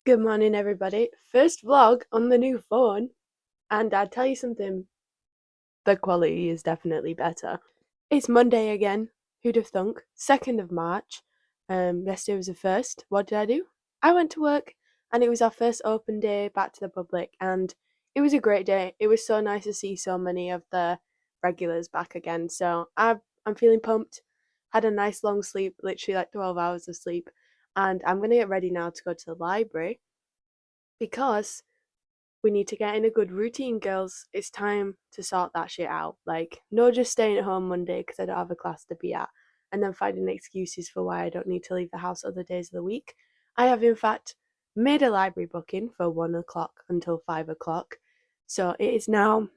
Good morning, everybody. First vlog on the new phone, and I'd tell you something, the quality is definitely better. It's Monday again. Who'd have thunk? 2nd of March. Yesterday was the 1st. What did I do? I went to work, and it was our first open day back to the public, and it was a great day. It was so nice to see so many of the regulars back again. So I'm feeling pumped. Had a nice long sleep, literally like 12 hours of sleep, and I'm gonna get ready now to go to the library because we need to get in a good routine, girls. It's time to sort that shit out. Like, no just staying at home Monday because I don't have a class to be at, and then finding excuses for why I don't need to leave the house other days of the week. I have, in fact, made a library booking for 1 o'clock until 5 o'clock. So it is now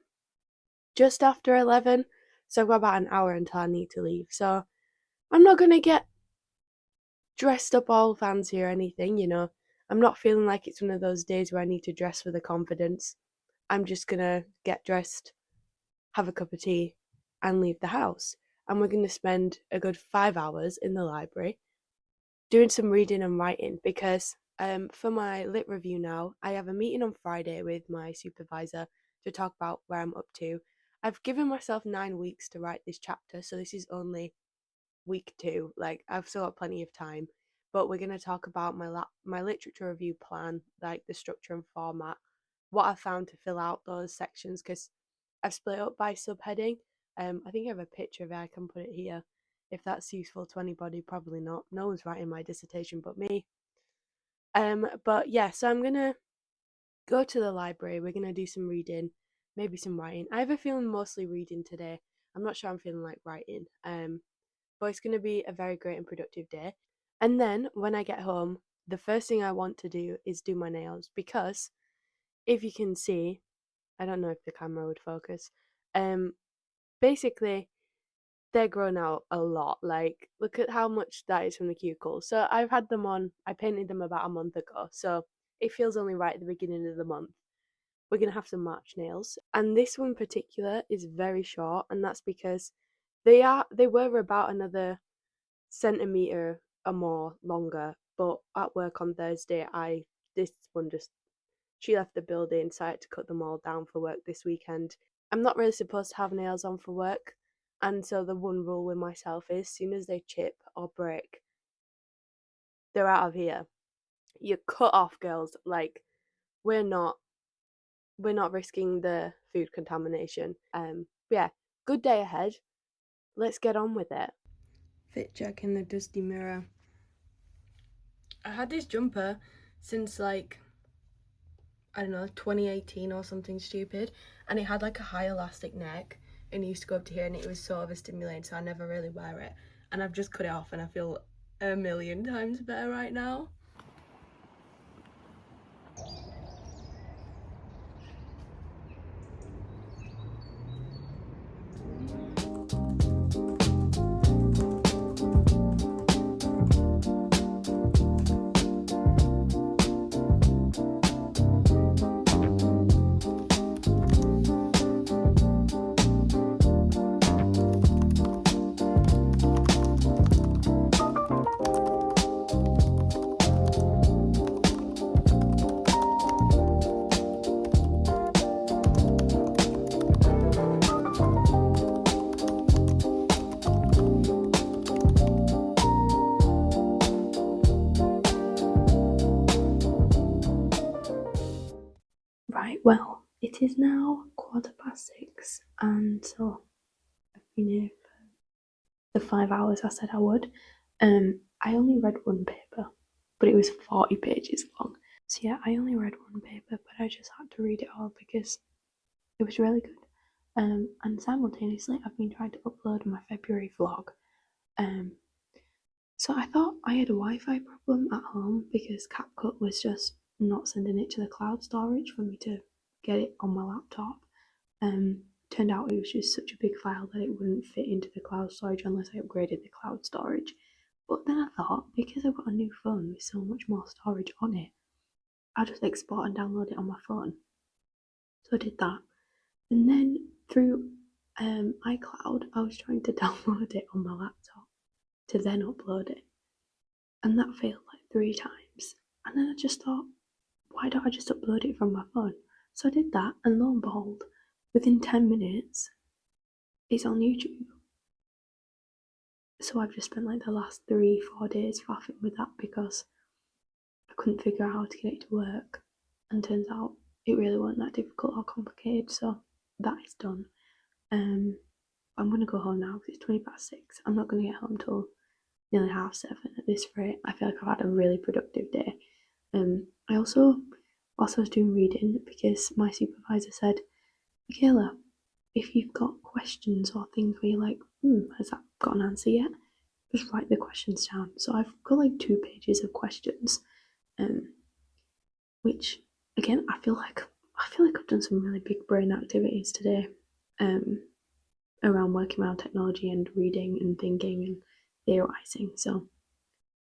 just after 11. So I've got about an hour until I need to leave. So I'm not going to get dressed up all fancy or anything. I'm not feeling like it's one of those days where I need to dress for the confidence. I'm just gonna get dressed, have a cup of tea, and leave the house. And we're gonna spend a good 5 hours in the library doing some reading and writing because for my lit review now, I have a meeting on Friday with my supervisor to talk about where I'm up to. I've given myself 9 weeks to write this chapter, so this is only week two. Like, I've still got plenty of time, but we're gonna talk about my literature review plan, like the structure and format, what I found to fill out those sections because I've split it up by subheading. I think I have a picture of it. I can put it here. If that's useful to anybody, probably not. No one's writing my dissertation but me. But yeah, so I'm gonna go to the library. We're gonna do some reading, maybe some writing. I have a feeling mostly reading today. I'm not sure I'm feeling like writing. But it's gonna be a very great and productive day. And then when I get home, the first thing I want to do is do my nails because if you can see, I don't know if the camera would focus. Um, Basically, they're grown out a lot. Like, look at how much that is from the cuticles. So I've had them on. I painted them about a month ago, so it feels only right at the beginning of the month. We're gonna have some March nails, and this one in particular is very short, and that's because they were about another centimeter or more longer. But at work on Thursday, I this one just she left the building, so I had to cut them all down for work this weekend. I'm not really supposed to have nails on for work, and so the one rule with myself is, as soon as they chip or break, they're out of here. You're cut off, girls. Like, we're not we're not risking the food contamination. Yeah, good day ahead. Let's get on with it. Fit check in the dusty mirror. I had this jumper since like I don't know, 2018 or something stupid, and it had like a high elastic neck and it used to go up to here and it was so overstimulating, so I never really wear it. And I've just cut it off and I feel a million times better right now. Right, well, it is now 6:15, and so I've been here for the 5 hours I said I would. I only read one paper, but it was 40 pages long. So yeah, I only read one paper, but I just had to read it all because it was really good. And simultaneously, I've been trying to upload my February vlog. Um, so I thought I had a Wi-Fi problem at home because CapCut was just not sending it to the cloud storage for me to get it on my laptop. Turned out it was just such a big file that it wouldn't fit into the cloud storage unless I upgraded the cloud storage. But then I thought, because I've got a new phone with so much more storage on it, I'll just export and download it on my phone. So I did that. And then through iCloud, I was trying to download it on my laptop to then upload it. And that failed like 3 times. And then I just thought, why don't I just upload it from my phone? So I did that, and lo and behold, within 10 minutes, it's on YouTube. So I've just spent like the last 3-4 days faffing with that because I couldn't figure out how to get it to work. And turns out it really wasn't that difficult or complicated, so that is done. I'm gonna go home now because it's 6:20. I'm not gonna get home till nearly 7:30 at this rate. I feel like I've had a really productive day. I also was doing reading because my supervisor said, Michaela, if you've got questions or things where you're like, has that got an answer yet? Just write the questions down. So I've got like 2 pages of questions, which again I feel like I've done some really big brain activities today, around working around technology and reading and thinking and theorizing. So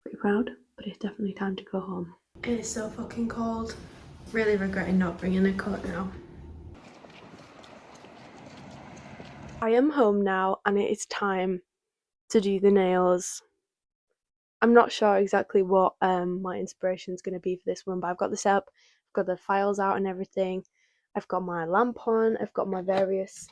pretty proud, but it's definitely time to go home. It is so fucking cold. Really regretting not bringing a coat now. I am home now and it is time to do the nails. I'm not sure exactly what my inspiration is going to be for this one, but I've got this up, I've got the files out and everything. I've got my lamp on, I've got my various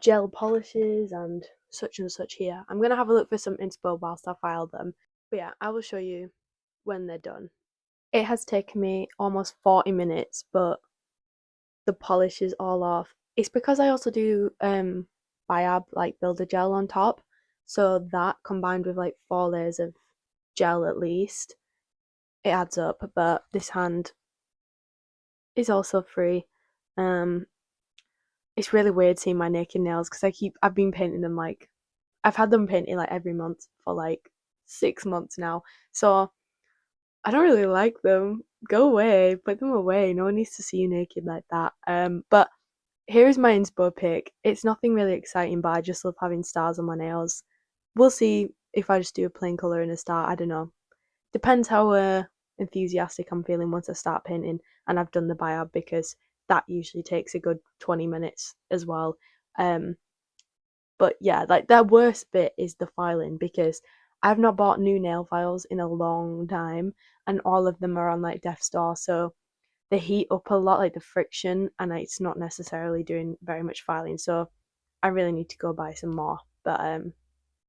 gel polishes and such here. I'm going to have a look for some inspo whilst I file them. But yeah, I will show you when they're done. It has taken me almost 40 minutes, but the polish is all off. It's because I also do biab, like builder gel on top. So that combined with like 4 layers of gel at least, it adds up. But this hand is also free. It's really weird seeing my naked nails because I've been painting them like I've had them painted like every month for like 6 months now. So I don't really like them. Go away, put them away. No one needs to see you naked like that. But here's my inspo pic. It's nothing really exciting, but I just love having stars on my nails. We'll see if I just do a plain colour and a star. I don't know. Depends how enthusiastic I'm feeling once I start painting and I've done the biab because that usually takes a good 20 minutes as well. But yeah, like the worst bit is the filing because I've not bought new nail files in a long time and all of them are on like Def Store, so they heat up a lot, like the friction, and it's not necessarily doing very much filing. So I really need to go buy some more. But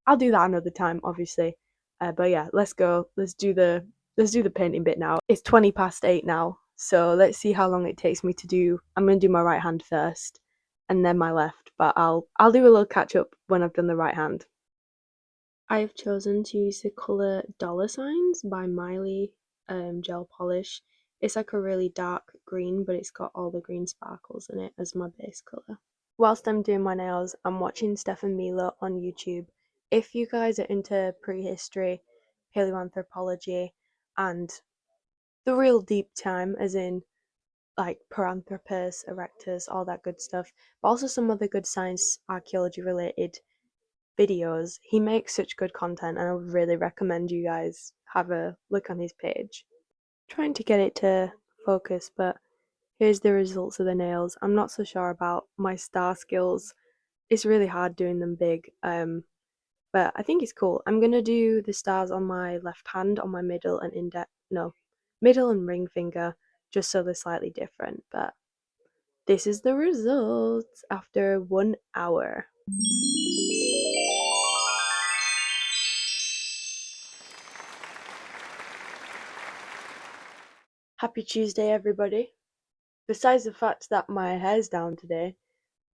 I'll do that another time, obviously. But yeah, let's go. Let's do the painting bit now. It's 8:20 now, so let's see how long it takes me to do. I'm gonna do my right hand first, and then my left. But I'll do a little catch up when I've done the right hand. I have chosen to use the colour Dollar Signs by Miley gel polish. It's like a really dark green, but it's got all the green sparkles in it as my base colour. Whilst I'm doing my nails, I'm watching Stefan Miller on YouTube. If you guys are into prehistory, paleoanthropology, and the real deep time, as in like Paranthropus, Erectus, all that good stuff, but also some other good science archaeology related videos. He makes such good content, and I would really recommend you guys have a look on his page. Trying to get it to focus, but here's the results of the nails. I'm not so sure about my star skills. It's really hard doing them big, but I think it's cool. I'm gonna do the stars on my left hand, on my middle and middle and ring finger, just so they're slightly different. But this is the results after 1 hour. Happy Tuesday, everybody. Besides the fact that my hair's down today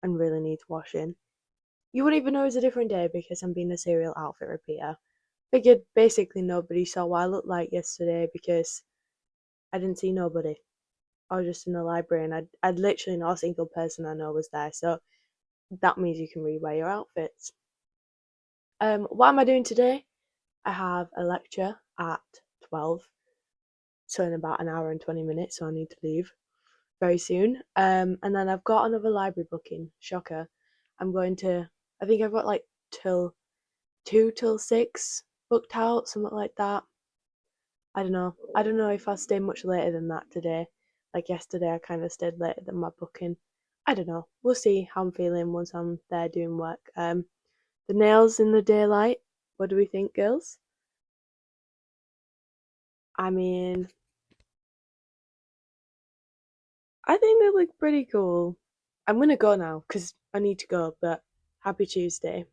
and really needs washing, you wouldn't even know it's a different day because I'm being a serial outfit repeater. Figured basically nobody saw what I looked like yesterday because I didn't see nobody. I was just in the library and I'd literally not a single person I know was there, so that means you can rewear your outfits. What am I doing today? I have a lecture at 12, so in about an hour and 20 minutes, so I need to leave very soon. And then I've got another library booking. Shocker. I think I've got like till 2 till 6 booked out, something like that. I don't know. I don't know if I'll stay much later than that today. Like yesterday, I kind of stayed later than my booking. I don't know. We'll see how I'm feeling once I'm there doing work. The nails in the daylight. What do we think, girls? I mean, I think they look pretty cool. I'm gonna go now because I need to go, but happy Tuesday.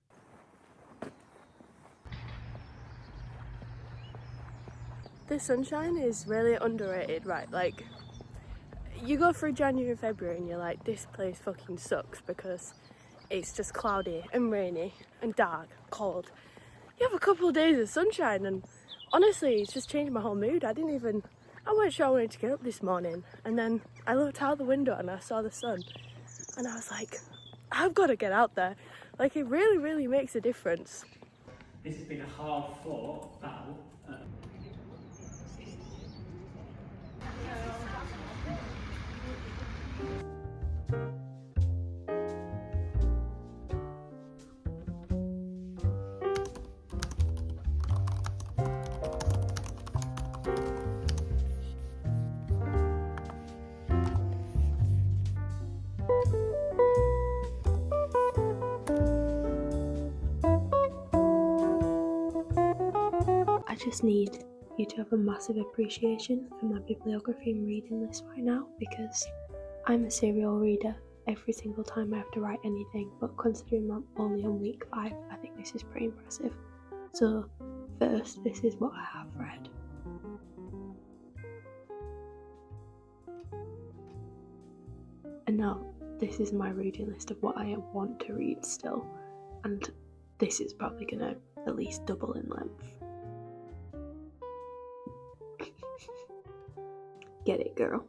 The sunshine is really underrated, right? Like, you go through January and February and you're like, this place fucking sucks because it's just cloudy and rainy and dark, cold. You have a couple of days of sunshine and honestly, it's just changed my whole mood. I wasn't sure I wanted to get up this morning, and then I looked out the window and I saw the sun and I was like, I've got to get out there. Like, it really, really makes a difference. This has been a hard-fought battle. I just need you to have a massive appreciation for my bibliography and reading list right now, because I'm a serial reader every single time I have to write anything, but considering I'm only on week 5, I think this is pretty impressive. So first, this is what I have read. And now, this is my reading list of what I want to read still, and this is probably gonna at least double in length. Get it, girl.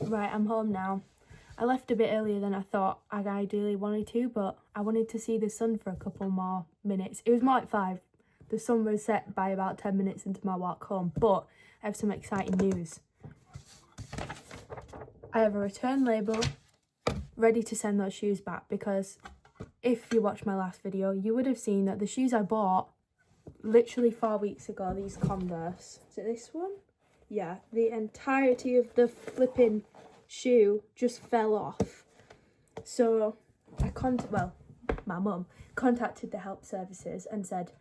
Right, I'm home now. I left a bit earlier than I thought I ideally wanted to, but I wanted to see the sun for a couple more minutes. It was more like 5. The sun was set by about 10 minutes into my walk home, but I have some exciting news. I have a return label ready to send those shoes back, because if you watched my last video, you would have seen that the shoes I bought literally 4 weeks ago, these Converse, is it this one? Yeah, the entirety of the flipping shoe just fell off. So my mum contacted the help services and said,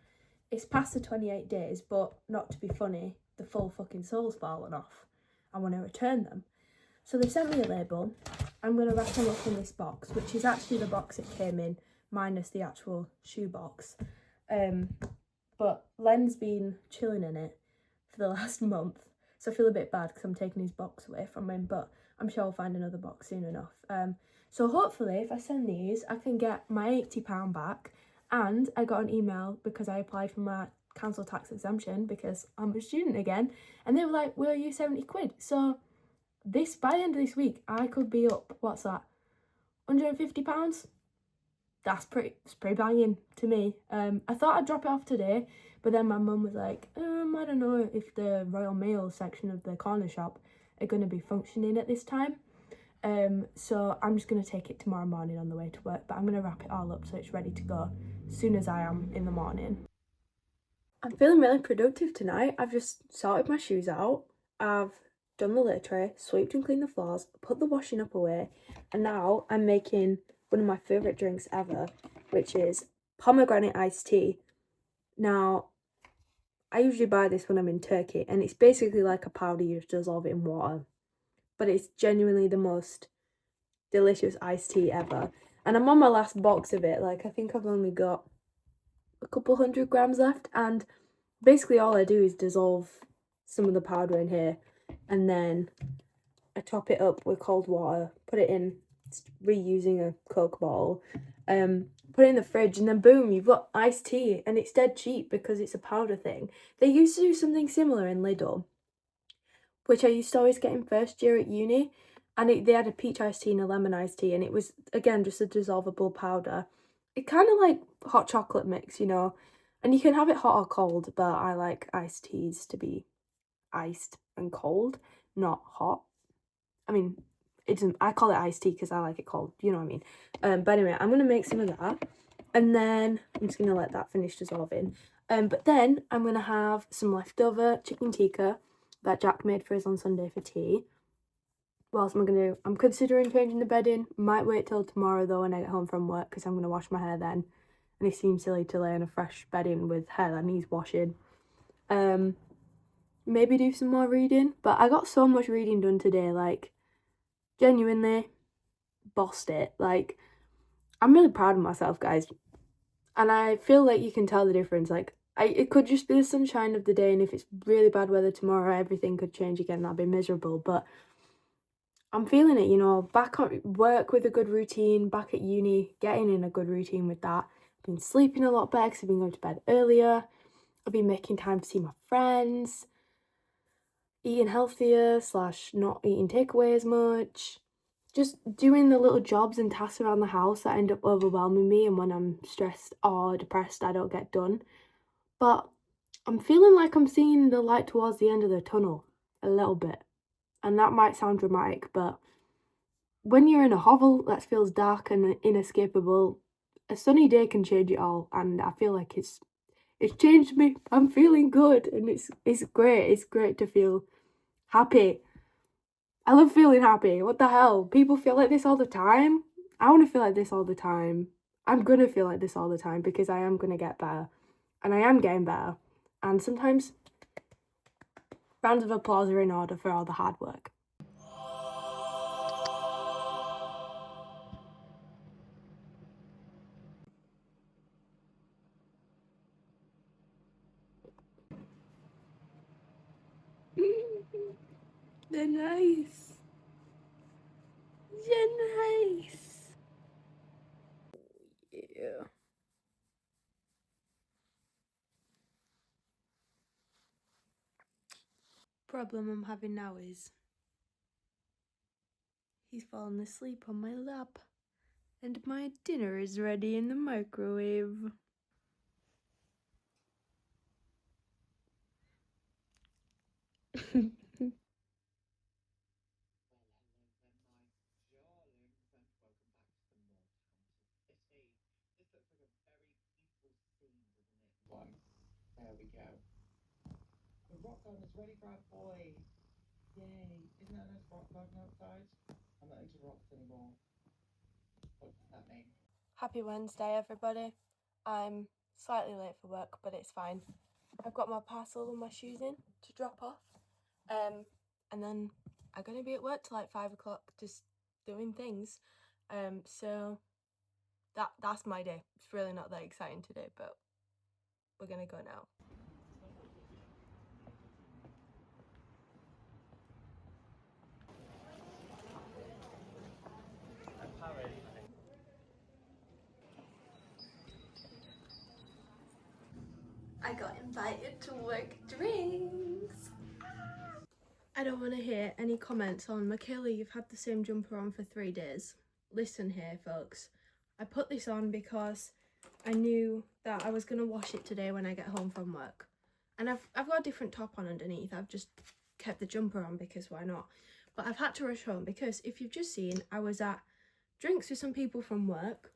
it's past the 28 days, but not to be funny, the full fucking sole's fallen off. I want to return them. So they sent me a label. I'm going to wrap them up in this box, which is actually the box it came in, minus the actual shoe box. But Len's been chilling in it for the last month, so I feel a bit bad because I'm taking his box away from him, but I'm sure I'll find another box soon enough. So hopefully if I send these, I can get my £80 back, and I got an email because I applied for my council tax exemption because I'm a student again, and they were like, will you 70 quid? So by the end of this week, I could be up, what's that, £150? It's pretty banging to me. I thought I'd drop it off today, but then my mum was like, I don't know if the Royal Mail section of the corner shop are going to be functioning at this time. So I'm just going to take it tomorrow morning on the way to work, but I'm going to wrap it all up so it's ready to go as soon as I am in the morning. I'm feeling really productive tonight. I've just sorted my shoes out. I've done the litter tray, swept and cleaned the floors, put the washing up away, and now I'm making one of my favourite drinks ever, which is pomegranate iced tea. Now, I usually buy this when I'm in Turkey, and it's basically like a powder, you just dissolve it in water. But it's genuinely the most delicious iced tea ever. And I'm on my last box of it. Like, I think I've only got a couple 100 grams left, and basically all I do is dissolve some of the powder in here, and then I top it up with cold water, put it in, reusing a Coke bottle, put it in the fridge, and then boom, you've got iced tea, and it's dead cheap because it's a powder thing. They used to do something similar in Lidl, which I used to always get in first year at uni, and they had a peach iced tea and a lemon iced tea, and it was, again, just a dissolvable powder. It kind of like hot chocolate mix, you know, and you can have it hot or cold, but I like iced teas to be iced and cold, not hot. I mean, I call it iced tea because I like it cold, you know what I mean. But anyway, I'm going to make some of that, and then I'm just going to let that finish dissolving. But then I'm going to have some leftover chicken tikka that Jack made for us on Sunday for tea. what else am I gonna do? I'm considering changing the bedding. Might wait till tomorrow though when I get home from work because I'm gonna wash my hair then. And it seems silly to lay in a fresh bedding with hair that needs washing. Maybe do some more reading. But I got so much reading done today, like genuinely bossed it. Like I'm really proud of myself, guys. And I feel like you can tell the difference. Like it could just be the sunshine of the day, and if it's really bad weather tomorrow, everything could change again. That'd be miserable. But I'm feeling it, you know, back on work with a good routine, back at uni, getting in a good routine with that. I've been sleeping a lot better because I've been going to bed earlier. I've been making time to see my friends, eating healthier / not eating takeaway as much. Just doing the little jobs and tasks around the house that end up overwhelming me, and when I'm stressed or depressed, I don't get done. But I'm feeling like I'm seeing the light towards the end of the tunnel a little bit. And that might sound dramatic, but when you're in a hovel that feels dark and inescapable, a sunny day can change it all, and I feel like it's changed me. I'm feeling good, and it's great. It's great to feel happy. I love feeling happy. What the hell? People feel like this all the time. I want to feel like this all the time. I'm gonna feel like this all the time because I am gonna get better, and I am getting better. And sometimes rounds of applause are in order for all the hard work. They're nice. They're nice. Yeah. Problem I'm having now is he's fallen asleep on my lap, and my dinner is ready in the microwave. There we go. The rock garden's ready for our boy. Yay. Isn't that a nice rock garden outside? I'm not into rocks anymore. What does that mean? Happy Wednesday, everybody. I'm slightly late for work, but it's fine. I've got my parcel and my shoes in to drop off. And then I'm going to be at work till like 5 o'clock just doing things. So that's my day. It's really not that exciting today, but we're going to go now. I got invited to work drinks. I don't want to hear any comments on, Michaela, you've had the same jumper on for 3 days. Listen here, folks. I put this on because I knew that I was going to wash it today when I get home from work. And I've got a different top on underneath. I've just kept the jumper on because why not? But I've had to rush home because if you've just seen, I was at drinks with some people from work,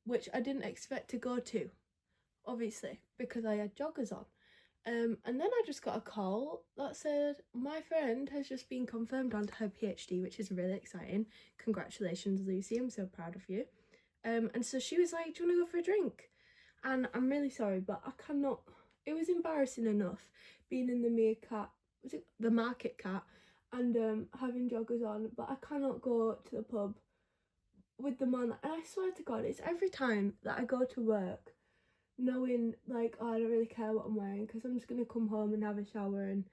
which I didn't expect to go to, obviously, because I had joggers on. And then I just got a call that said my friend has just been confirmed onto her PhD, which is really exciting. Congratulations, Lucy. I'm so proud of you. And so she was like, do you want to go for a drink? And I'm really sorry, but I cannot. It was embarrassing enough being in the the market cat, and having joggers on, but I cannot go to the pub with them on. And I swear to God, it's every time that I go to work knowing like, oh, I don't really care what I'm wearing because I'm just gonna come home and have a shower and,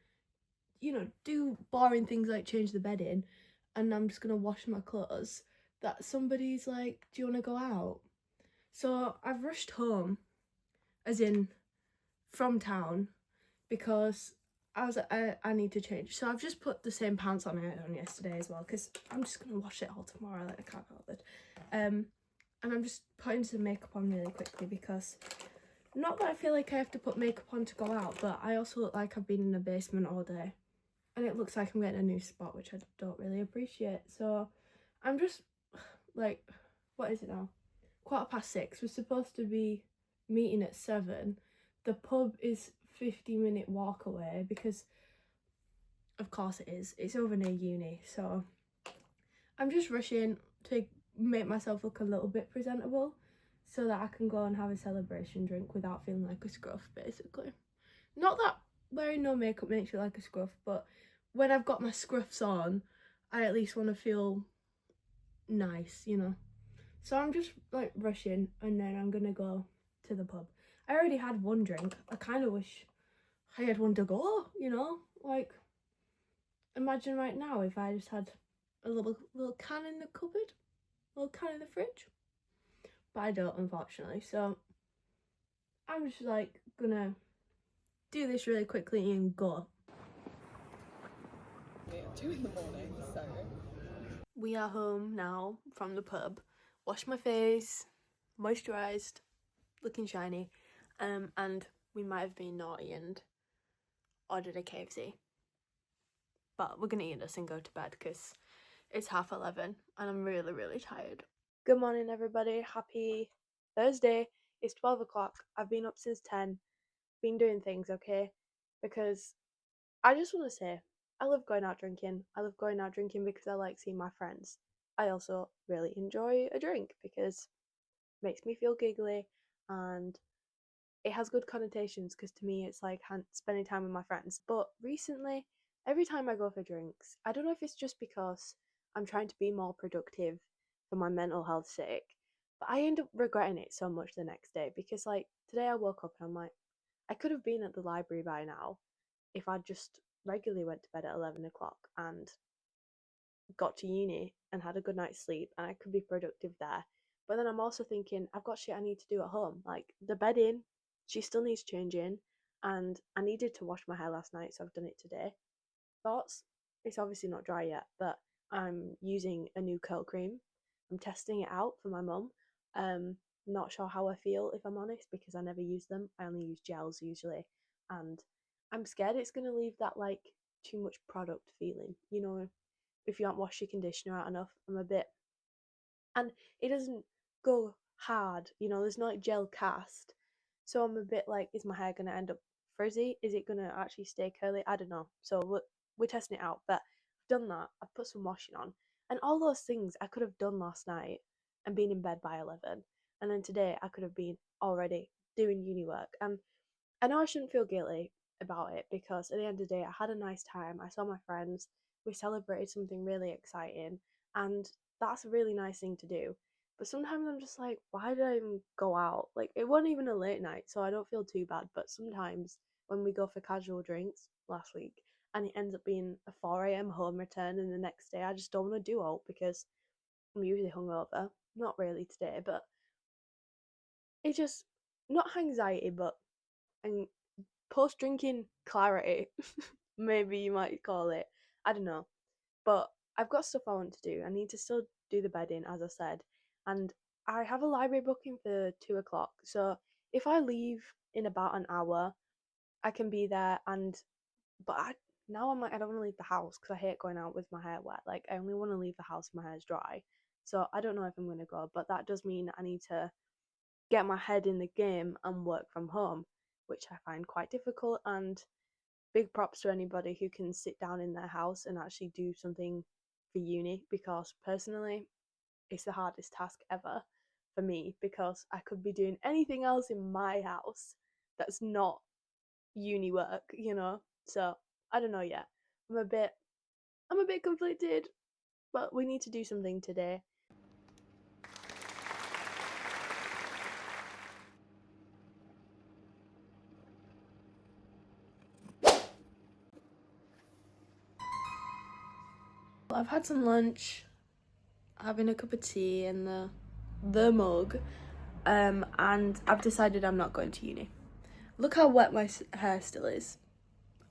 you know, do boring things like change the bed in, and I'm just gonna wash my clothes, that somebody's like, do you want to go out? So I've rushed home, as in from town, because I was like, I need to change. So I've just put the same pants on I had on yesterday as well because I'm just gonna wash it all tomorrow. Like, I can't be bothered. And I'm just putting some makeup on really quickly because, not that I feel like I have to put makeup on to go out, but I also look like I've been in the basement all day. And it looks like I'm getting a new spot, which I don't really appreciate. So I'm just, like, what is it now? 6:15. We're supposed to be meeting at 7. The pub is 50-minute walk away because, of course it is. It's over near uni. So I'm just rushing to make myself look a little bit presentable so that I can go and have a celebration drink without feeling like a scruff, basically. Not that wearing no makeup makes you like a scruff, but when I've got my scruffs on, I at least want to feel nice, you know. So I'm just like rushing, and then I'm gonna go to the pub. I already had one drink. I kind of wish I had one to go, you know. Like, imagine right now if I just had a little can in the cupboard, a little can in the fridge. But I don't, unfortunately. So I'm just like gonna do this really quickly and go. At 2 in the morning, so We are home now from the pub. Washed my face, moisturised, looking shiny, and we might have been naughty and ordered a KFC. But we're gonna eat this and go to bed because it's 11:30 and I'm really, really tired. Good morning, everybody. Happy Thursday. It's 12 o'clock. I've been up since 10, been doing things, okay? Because I just want to say, I love going out drinking. I love going out drinking because I like seeing my friends. I also really enjoy a drink because it makes me feel giggly and it has good connotations because to me it's like spending time with my friends. But recently, every time I go for drinks, I don't know if it's just because I'm trying to be more productive for my mental health's sake, but I end up regretting it so much the next day because, like, today I woke up and I'm like, I could have been at the library by now if I'd just regularly went to bed at 11 o'clock and got to uni and had a good night's sleep and I could be productive there. But then I'm also thinking I've got shit I need to do at home. Like the bedding, she still needs changing, and I needed to wash my hair last night, so I've done it today. Thoughts? It's obviously not dry yet, but I'm using a new curl cream. I'm testing it out for my mum. Not sure how I feel if I'm honest because I never use them. I only use gels usually, and I'm scared it's gonna leave that like too much product feeling. You know, if you haven't washed your conditioner out enough, I'm a bit, and it doesn't go hard, you know, there's no like gel cast. So I'm a bit like, is my hair gonna end up frizzy? Is it gonna actually stay curly? I don't know. So we're testing it out. But I've done that. I've put some washing on. And all those things I could have done last night and been in bed by 11. And then today I could have been already doing uni work. And I know I shouldn't feel guilty about it because at the end of the day, I had a nice time. I saw my friends. We celebrated something really exciting, and that's a really nice thing to do. But sometimes I'm just like, why did I even go out? Like, it wasn't even a late night, so I don't feel too bad. But sometimes when we go for casual drinks last week and it ends up being a 4 a.m. home return, and the next day I just don't want to do out because I'm usually hungover. Not really today, but it just, not anxiety, but and post drinking clarity, maybe you might call it. I don't know. But I've got stuff I want to do. I need to still do the bedding, as I said. And I have a library booking for 2 o'clock. So if I leave in about an hour, I can be there. But now I'm like, I don't want to leave the house because I hate going out with my hair wet. Like, I only want to leave the house if my hair's dry. So I don't know if I'm going to go. But that does mean I need to get my head in the game and work from home, which I find quite difficult. And big props to anybody who can sit down in their house and actually do something for uni because personally, it's the hardest task ever for me because I could be doing anything else in my house that's not uni work, you know? So I don't know yet. I'm a bit conflicted, but we need to do something today. I've had some lunch, having a cup of tea in the mug, and I've decided I'm not going to uni. Look how wet my hair still is.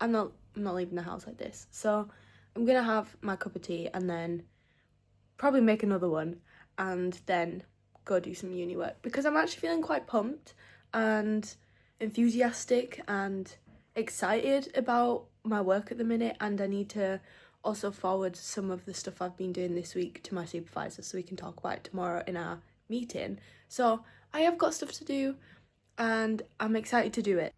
I'm not leaving the house like this. So I'm gonna have my cup of tea and then probably make another one and then go do some uni work because I'm actually feeling quite pumped and enthusiastic and excited about my work at the minute, and I need to also forward some of the stuff I've been doing this week to my supervisor so we can talk about it tomorrow in our meeting. So I have got stuff to do and I'm excited to do it.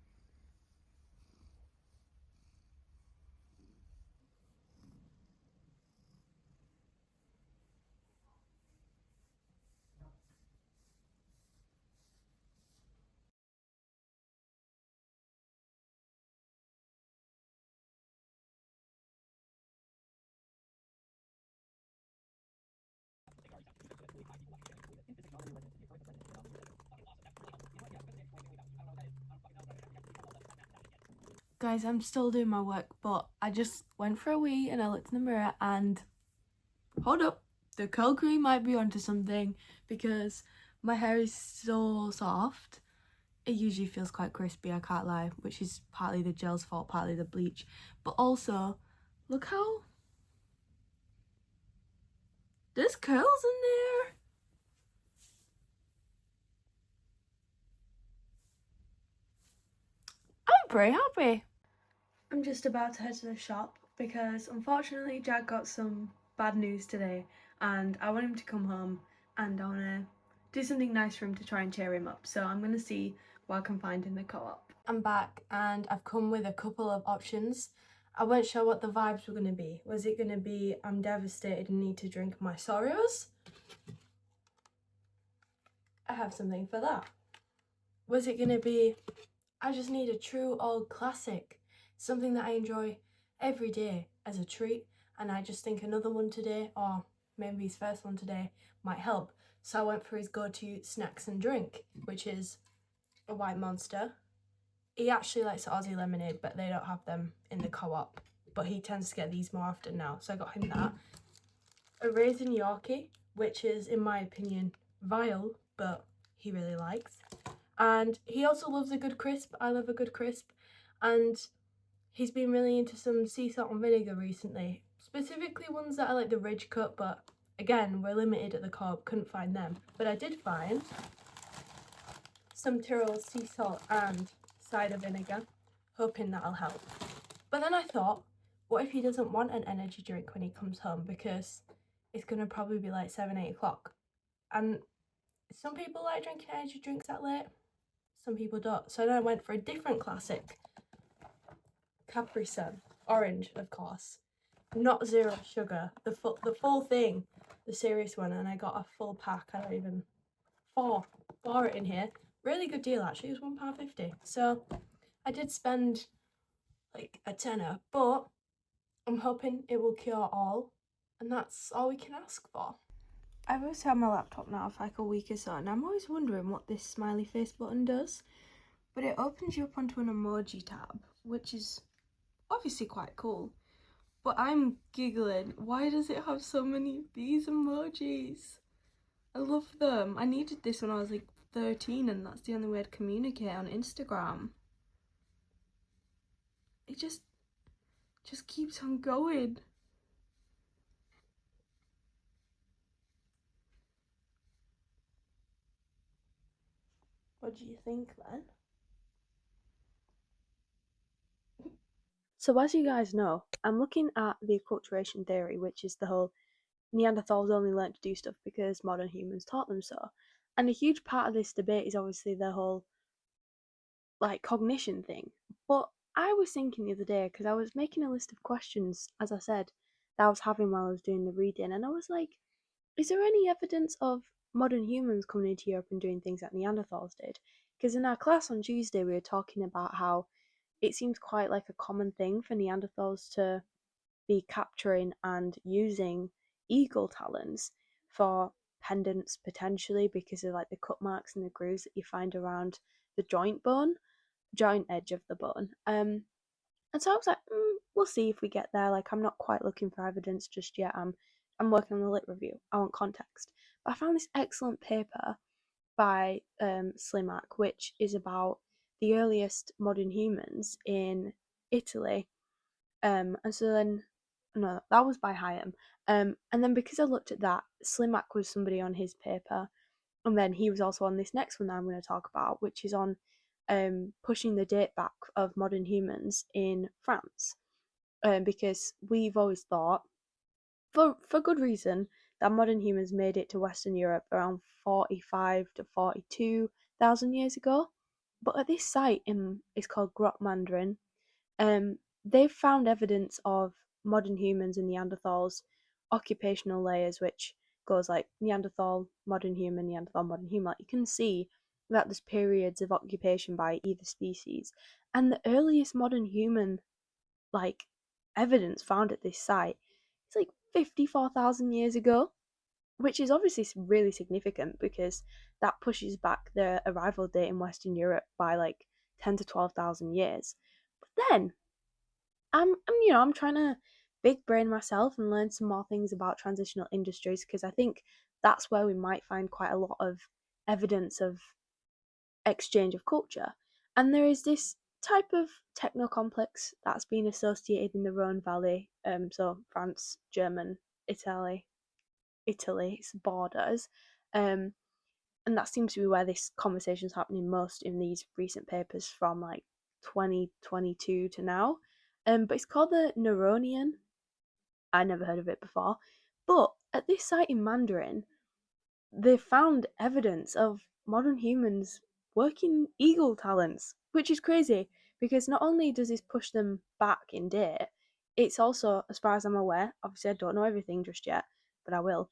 Guys, I'm still doing my work, but I just went for a wee and I looked in the mirror and hold up, the curl cream might be onto something because my hair is so soft. It usually feels quite crispy, I can't lie, which is partly the gel's fault, partly the bleach. But also, look how there's curls in there. I'm pretty happy. I'm just about to head to the shop because unfortunately Jack got some bad news today and I want him to come home and I want to do something nice for him to try and cheer him up. So I'm going to see what I can find in the co-op. I'm back and I've come with a couple of options. I wasn't sure what the vibes were going to be. Was it going to be I'm devastated and need to drink my sorrows? I have something for that. Was it going to be I just need a true old classic, something that I enjoy every day as a treat, and I just think another one today, or maybe his first one today, might help. So I went for his go-to snacks and drink, which is a white monster. He actually likes Aussie lemonade, but they don't have them in the co-op. But he tends to get these more often now, so I got him that. A raisin Yorkie, which is, in my opinion, vile, but he really likes. And he also loves a good crisp. I love a good crisp. And he's been really into some sea salt and vinegar recently. Specifically ones that are like the ridge cut, but again, we're limited at the co-op, couldn't find them. But I did find some Tyrrell sea salt and cider vinegar, hoping that'll help. But then I thought, what if he doesn't want an energy drink when he comes home? Because it's going to probably be like 7, 8 o'clock. And some people like drinking energy drinks that late. Some people don't. So then I went for a different classic. Capri Sun. Orange, of course. Not zero sugar. The full thing. The serious one. And I got a full pack. I don't even... Four it in here. Really good deal, actually. It was £1.50. So I did spend like a tenner. But I'm hoping it will cure all. And that's all we can ask for. I've always had my laptop now for like a week or so. And I'm always wondering what this smiley face button does. But it opens you up onto an emoji tab, which is obviously quite cool. But I'm giggling. Why does it have so many of these emojis? I love them. I needed this when I was like 13 and that's the only way I'd communicate on Instagram. It just keeps on going. What do you think then? So as you guys know, I'm looking at the acculturation theory, which is the whole Neanderthals only learned to do stuff because modern humans taught them so. And a huge part of this debate is obviously the whole like cognition thing. But I was thinking the other day because I was making a list of questions, as I said, that I was having while I was doing the reading, and I was like, is there any evidence of modern humans coming into Europe and doing things that Neanderthals did? Because in our class on Tuesday, we were talking about how it seems quite like a common thing for Neanderthals to be capturing and using eagle talons for pendants potentially because of like the cut marks and the grooves that you find around the joint edge of the bone. And so I was like, we'll see if we get there. Like, I'm not quite looking for evidence just yet. I'm working on the lit review. I want context. But I found this excellent paper by Slimak, which is about the earliest modern humans in Italy. And so then, no, that was by Hayam. And then because I looked at that, Slimak was somebody on his paper, and then he was also on this next one that I'm going to talk about, which is on pushing the date back of modern humans in France, because we've always thought, for good reason, that modern humans made it to Western Europe around 45 to 42,000 years ago. But at this site it's called Grotte Mandarin, they've found evidence of modern humans and Neanderthals occupational layers, which goes like Neanderthal, modern human, Neanderthal, modern human. Like you can see that there's periods of occupation by either species, and the earliest modern human like evidence found at this site is like 54,000 years ago, which is obviously really significant because that pushes back the arrival date in Western Europe by like 10 to 12,000 years. But then I'm trying to big brain myself and learn some more things about transitional industries because I think that's where we might find quite a lot of evidence of exchange of culture. And there is this type of techno complex that's been associated in the Rhone Valley, so France, German, Italy's borders, um, and that seems to be where this conversation is happening most in these recent papers from like 2022 to now. But it's called the Neronian. I never heard of it before, but at this site in Mandarin, they found evidence of modern humans working eagle talents, which is crazy because not only does this push them back in date, it's also, as far as I'm aware, obviously I don't know everything just yet, but I will.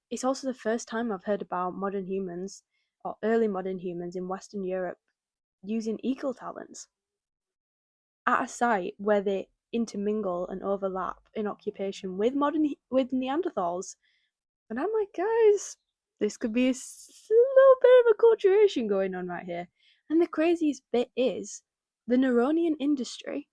It's also the first time I've heard about modern humans or early modern humans in Western Europe using eagle talents at a site where they intermingle and overlap in occupation with Neanderthals. And I'm like, guys, this could be a little bit of acculturation going on right here. And the craziest bit is the Neronian industry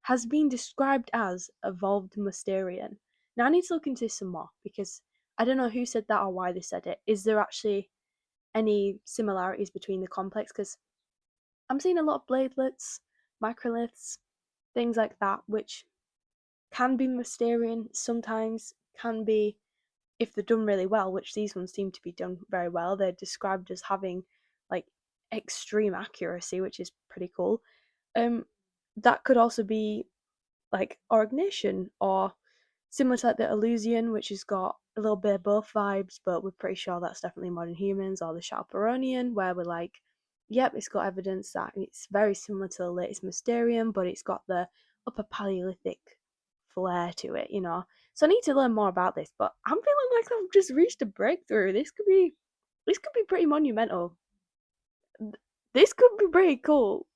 has been described as evolved Musterian. Now I need to look into this some more because I don't know who said that or why they said it. Is there actually any similarities between the complex? Because I'm seeing a lot of bladelets, microliths, things like that, which can be Musterian, sometimes can be, if they're done really well, which these ones seem to be done very well, they're described as having like extreme accuracy, which is pretty cool. Um, that could also be like Orignation or similar to like the Illusion, which has got a little bit of both vibes, but we're pretty sure that's definitely modern humans, or the Chalperonian, where we're like, yep, it's got evidence that it's very similar to the latest Mysterium, but it's got the upper Paleolithic flair to it, you know. So I need to learn more about this, but I'm feeling like I've just reached a breakthrough. This could be pretty monumental. This could be pretty cool.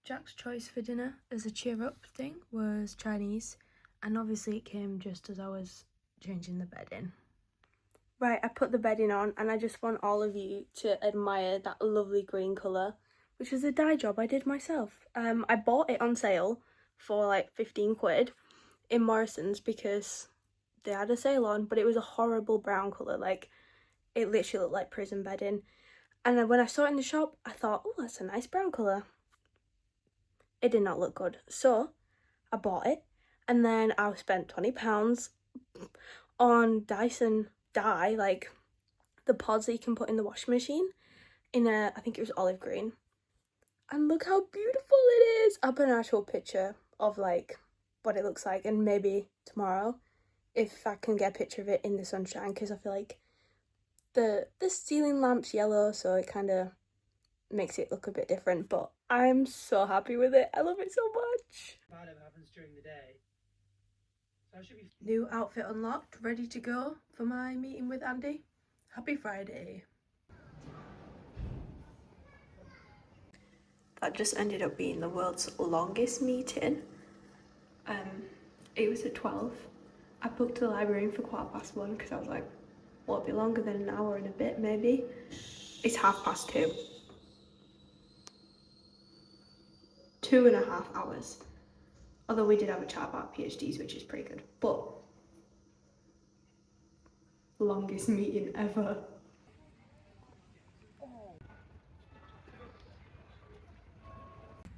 Jack's choice for dinner as a cheer up thing was Chinese, and obviously it came just as I was changing the bed in. Right, I put the bedding on, and I just want all of you to admire that lovely green colour, which was a dye job I did myself. I bought it on sale for like 15 quid in Morrison's because they had a sale on, but it was a horrible brown colour, like it literally looked like prison bedding. And then when I saw it in the shop, I thought, oh, that's a nice brown colour. It did not look good, so I bought it, and then I spent £20 on Dyson dye, like the pods that you can put in the washing machine, in I think it was olive green. And look how beautiful it is. I'll put an actual picture of like what it looks like, and maybe tomorrow if I can get a picture of it in the sunshine, because I feel like the ceiling lamp's yellow, so it kind of makes it look a bit different, but I'm so happy with it. I love it so much. Bad happens during the day. So I should be. New outfit unlocked, ready to go for my meeting with Andy. Happy Friday. That just ended up being the world's longest meeting. It was at 12. I booked the library for 1:15 because I was like, well, it'll be longer than an hour and a bit, maybe. It's 2:30. 2.5 hours. Although we did have a chat about PhDs, which is pretty good. But longest meeting ever.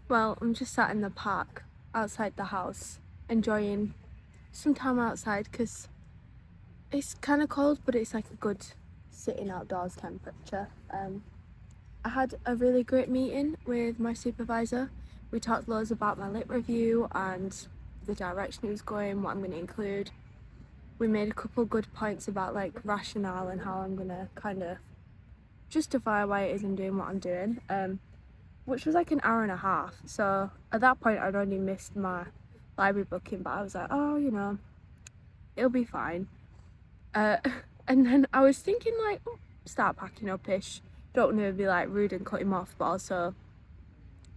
Well, I'm just sat in the park outside the house, enjoying some time outside because it's kind of cold, but it's like a good sitting outdoors temperature. I had a really great meeting with my supervisor. We talked loads about my lit review and the direction it was going, what I'm going to include. We made a couple good points about like rationale and how I'm going to kind of justify why it is I'm doing what I'm doing, which was like an hour and a half. So at that point I'd already missed my library booking, but I was like, oh, you know, it'll be fine. And then I was thinking like, oh, start packing up-ish. Don't want to be like rude and cut him off, but also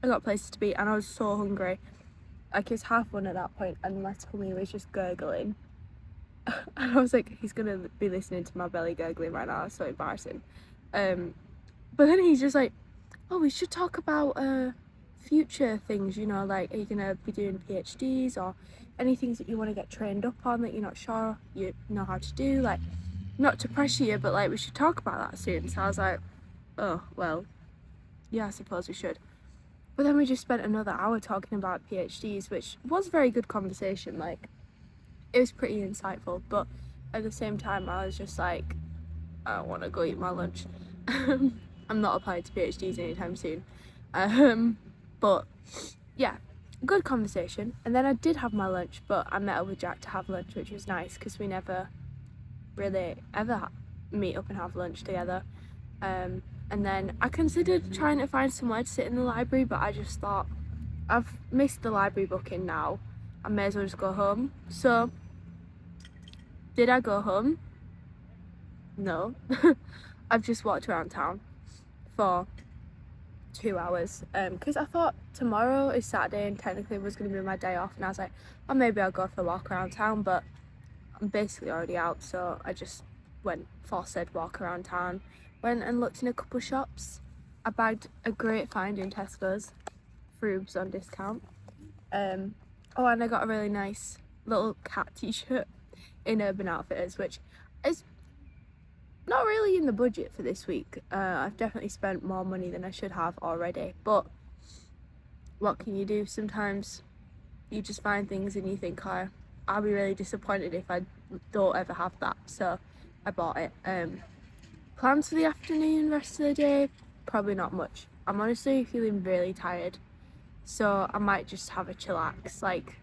I got places to be, and I was so hungry. Like, it's 1:30 at that point, and my tummy was just gurgling. And I was like, he's gonna be listening to my belly gurgling right now. It's so embarrassing. But then he's just like, oh, we should talk about future things, you know, like are you gonna be doing PhDs or any things that you want to get trained up on that you're not sure you know how to do? Like, not to pressure you, but like we should talk about that soon. So I was like, oh well, yeah, I suppose we should. But then we just spent another hour talking about PhDs, which was a very good conversation. Like, it was pretty insightful, but at the same time, I was just like, I want to go eat my lunch. I'm not applying to PhDs anytime soon. Um, but yeah, good conversation. And then I did have my lunch, but I met up with Jack to have lunch, which was nice because we never really ever meet up and have lunch together. And then I considered trying to find somewhere to sit in the library, but I just thought I've missed the library booking now. I may as well just go home. So, did I go home? No. I've just walked around town for 2 hours because I thought tomorrow is Saturday and technically it was going to be my day off, and I was like, oh, maybe I'll go for a walk around town, but I'm basically already out, so I just went for said walk around town, went and looked in a couple shops. I bagged a great find in Tesco's, Frubes on discount. Oh, and I got a really nice little cat t-shirt in Urban Outfitters, which is not really in the budget for this week. I've definitely spent more money than I should have already, but what can you do? Sometimes you just find things and you think, oh, I'll be really disappointed if I don't ever have that. So I bought it. Plans for the afternoon, rest of the day, probably not much. I'm honestly feeling really tired, so I might just have a chillax. Like,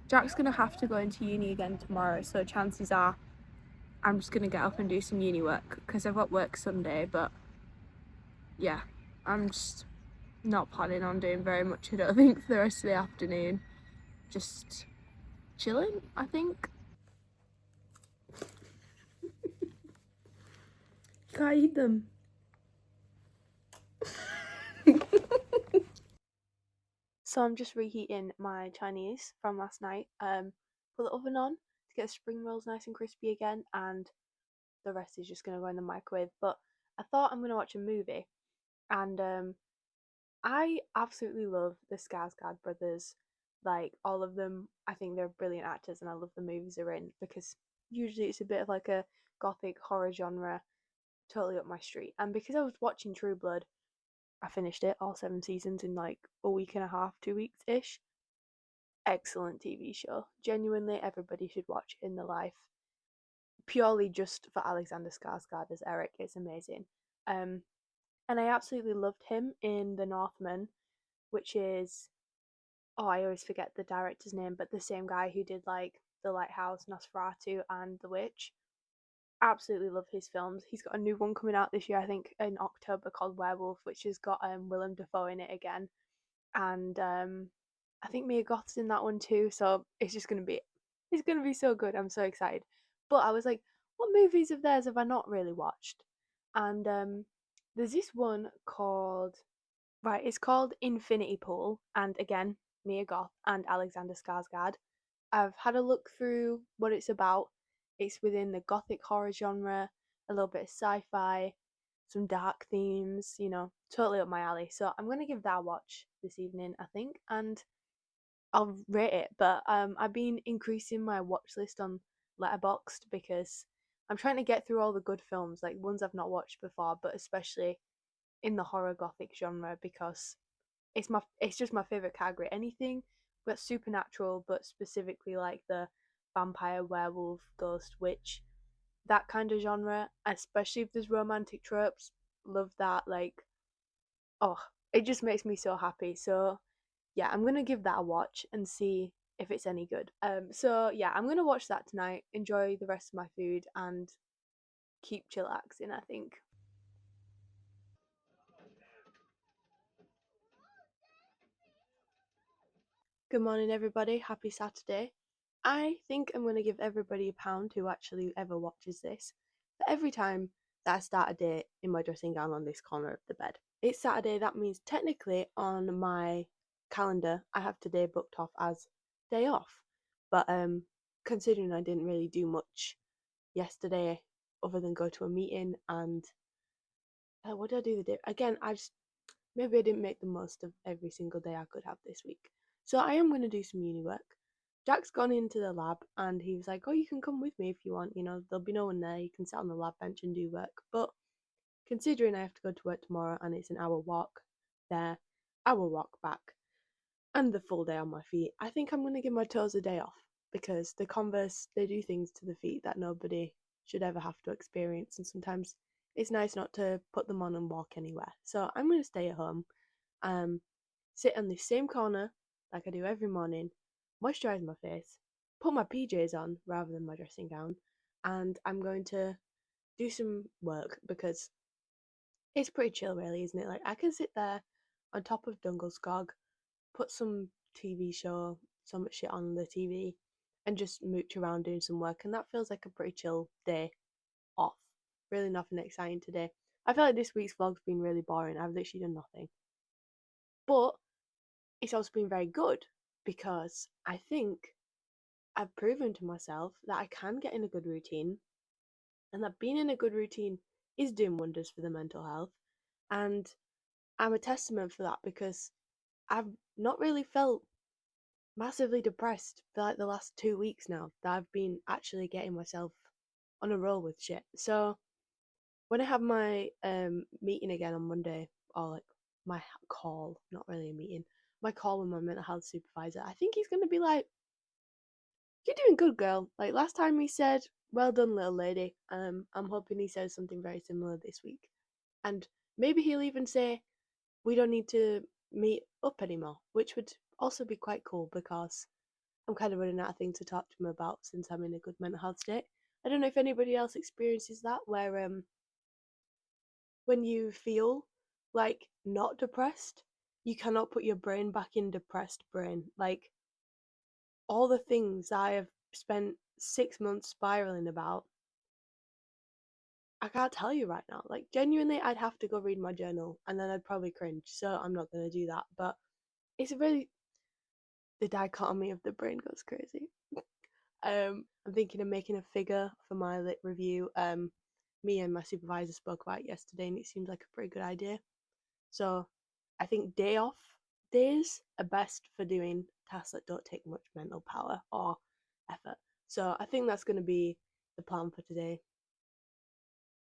Jack's gonna have to go into uni again tomorrow, so chances are I'm just gonna get up and do some uni work because I've got work Sunday. But yeah, I'm just not planning on doing very much, I don't think, for the rest of the afternoon. Just chilling, I think. Can't eat them. So I'm just reheating my Chinese from last night. Put the oven on to get the spring rolls nice and crispy again, and the rest is just gonna go in the microwave. But I thought I'm gonna watch a movie, and I absolutely love the Skarsgård brothers. Like, all of them, I think they're brilliant actors, and I love the movies they're in because usually it's a bit of like a gothic horror genre, totally up my street. And because I was watching True Blood, I finished it all 7 seasons in like a week and a half, 2 weeks ish. Excellent TV show. Genuinely, everybody should watch it in their life. Purely just for Alexander Skarsgård as Eric, it's amazing. Um, and I absolutely loved him in The Northman, which is, oh, I always forget the director's name, but the same guy who did like The Lighthouse, Nosferatu, and The Witch. Absolutely love his films. He's got a new one coming out this year, I think in October, called Werewolf, which has got Willem Dafoe in it again, and I think Mia Goth's in that one too. So it's gonna be so good. I'm so excited. But I was like, what movies of theirs have I not really watched? And there's this one called, right, it's called Infinity Pool, and again, Mia Goth and Alexander Skarsgård. I've had a look through what it's about. It's within the gothic horror genre, a little bit of sci-fi, some dark themes, totally up my alley. So I'm gonna give that a watch this evening, I think, and I'll rate it. But I've been increasing my watch list on Letterboxd because I'm trying to get through all the good films, like ones I've not watched before, but especially in the horror gothic genre because it's just my favorite category. Anything but supernatural, but specifically like the vampire, werewolf, ghost, witch, that kind of genre, especially if there's romantic tropes. Love that. Like, oh, it just makes me so happy. So yeah, I'm gonna give that a watch and see if it's any good. So yeah, I'm gonna watch that tonight, enjoy the rest of my food, and keep chillaxing, I think. Good morning, everybody. Happy Saturday. I think I'm going to give everybody a pound who actually ever watches this for every time that I start a day in my dressing gown on this corner of the bed. It's Saturday, that means technically on my calendar I have today booked off as day off. But considering I didn't really do much yesterday other than go to a meeting and what did I do the day? Again, I just maybe I didn't make the most of every single day I could have this week. So I am going to do some uni work. Jack's gone into the lab and he was like, "Oh, you can come with me if you want. You know, there'll be no one there. You can sit on the lab bench and do work." But considering I have to go to work tomorrow and it's an hour walk there, hour walk back, and the full day on my feet, I think I'm going to give my toes a day off because the Converse, they do things to the feet that nobody should ever have to experience. And sometimes it's nice not to put them on and walk anywhere. So I'm going to stay at home, um, sit on the same corner like I do every morning, moisturize my face, put my PJs on rather than my dressing gown, and I'm going to do some work because it's pretty chill, really, isn't it? Like, I can sit there on top of Dungleskog, put some TV show, some shit on the TV, and just mooch around doing some work, and that feels like a pretty chill day off. Really nothing exciting today. I feel like this week's vlog's been really boring. I've literally done nothing. But it's also been very good because I think I've proven to myself that I can get in a good routine and that being in a good routine is doing wonders for the mental health. And I'm a testament for that because I've not really felt massively depressed for like the last 2 weeks now that I've been actually getting myself on a roll with shit. So when I have my meeting again on Monday, or like my call, not really a meeting, my call with my mental health supervisor, I think he's gonna be like, "You're doing good, girl." Like last time he said, "Well done, little lady." I'm hoping he says something very similar this week, and maybe he'll even say, "We don't need to meet up anymore," which would also be quite cool because I'm kind of running out of things to talk to him about since I'm in a good mental health state. I don't know if anybody else experiences that, where when you feel like not depressed, you cannot put your brain back in depressed brain. Like all the things I have spent 6 months spiraling about, I can't tell you right now. Like genuinely, I'd have to go read my journal and then I'd probably cringe. So I'm not gonna do that. But it's a really the dichotomy of the brain goes crazy. I'm thinking of making a figure for my lit review. Me and my supervisor spoke about it yesterday, and it seems like a pretty good idea. So, I think day off days are best for doing tasks that don't take much mental power or effort. So, I think that's going to be the plan for today.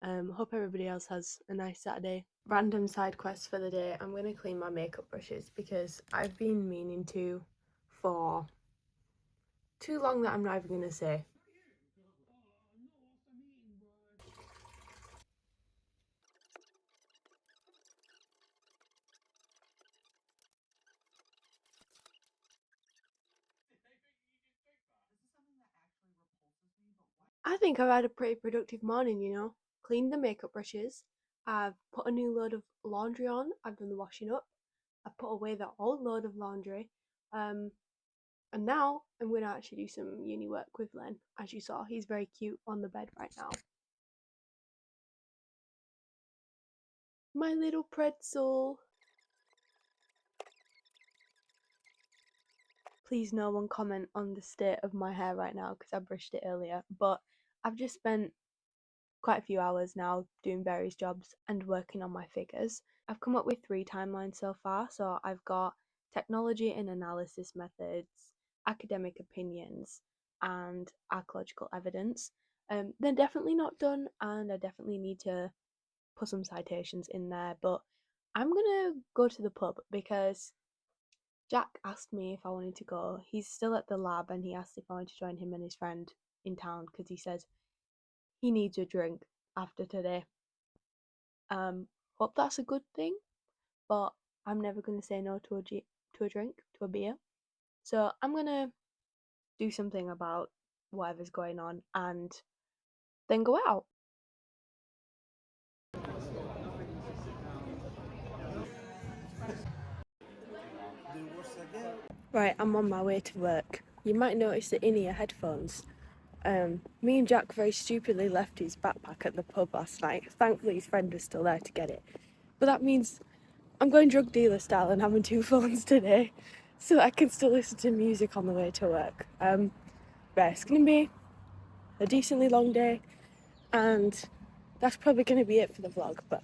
Hope everybody else has a nice Saturday. Random side quest for the day. I'm going to clean my makeup brushes because I've been meaning to for too long that I'm not even going to say. I think I've had a pretty productive morning, you know. Cleaned the makeup brushes. I've put a new load of laundry on. I've done the washing up. I've put away the old load of laundry. Um, and now I'm going to actually do some uni work with Len. As you saw, he's very cute on the bed right now. My little pretzel. Please no one comment on the state of my hair right now because I brushed it earlier. But I've just spent quite a few hours now doing various jobs and working on my figures. I've come up with 3 timelines so far. So I've got technology and analysis methods, academic opinions, and archaeological evidence. They're definitely not done, and I definitely need to put some citations in there. But I'm gonna go to the pub because Jack asked me if I wanted to go. He's still at the lab, and he asked if I wanted to join him and his friend in town because he says he needs a drink after today. Hope that's a good thing, but I'm never gonna say no to to a drink, to a beer. So I'm gonna do something about whatever's going on and then go out. Right, I'm on my way to work. You might notice the in-ear headphones. Me and Jack very stupidly left his backpack at the pub last night. Thankfully, his friend was still there to get it. But that means I'm going drug dealer style and having 2 phones today, so I can still listen to music on the way to work. But it's gonna be a decently long day, and that's probably gonna be it for the vlog. But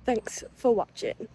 thanks for watching.